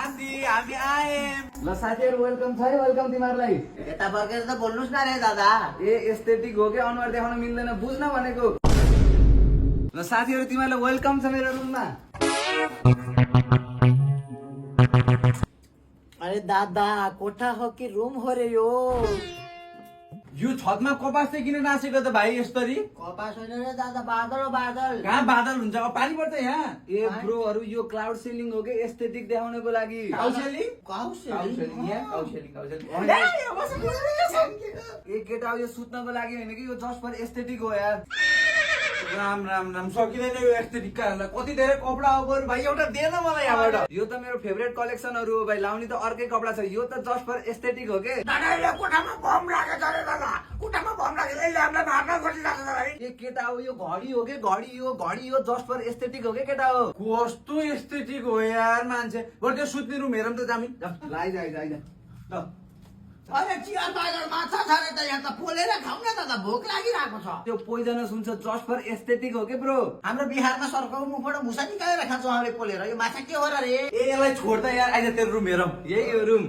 साथी हामी आयौँ। ल साथीहरु वेलकम छ है, वेलकम तिमीहरूलाई। यता फर्केर त बोल्नुस् न रे दादा। एस्थेटिक हो कि अनुहार देखाउन मिल्दैन बुझ्न भनेको। ल साथीहरु तिमीहरूलाई वेलकम छ मेरो रुममा। अरे दादा कोठा हो कि रुम हो रे यो? यो छतमा कपास चाहिँ किन नासेको त भाइ यसरी? कपास होइन रे दादा, बादल हो बादल। कहाँ बादल हुन्छ? अब पानी पर्छ यहाँ। ए ब्रोहरु यो क्लाउड सिलिङ हो कि एस्थेटिक देखाउनको लागि। काउसेली काउसेली यहाँ काउसेली ए केटा यो सुत्नको लागि होइन कि यो जस्ट फर एस्थेटिक हो यार। राम राम राम सकिँदैन यो एस्थेटिक कारणलाई। कति धेरै कपडा हो बरु भाइ, एउटा दे न मलाई यहाँबाट। यो त मेरो फेभरेट कलेक्सनहरु हो भाइ, लाउने त अर्कै कपडा छ। यो त जस्ट फर एस्थेटिक हो के। कोठामा बम लागेछ रे दादा, कोठामा बम लागेछ, यसले हामीलाई मार्न खोजिरहेको छ भाइ। ए केटा हो यो घडी हो के? घडी यो जस्ट फर एस्थेटिक हो के केटा हो। कस्तो एस्थेटिक हो यार मान्छे। बरु त्यो सुत्ने रुम हेरौँ त जामी। ल अरे चियर बागर माछा छ रे त, यहाँ त पोलेर खाउँ न दादा, भोक लागिरहेको छ। त्यो पोइजनस हुन्छ, जस्ट फर एस्थेटिक हो के ब्रो। हाम्रो बिहारमा सरकारको मुखबाट मुसा निकालेर खान्छौँ हामीले पोलेर। यो माछा के हो र रे? ए यसलाई छोड त यार, आइज तेरो रुम हेरौँ। यही हो रुम।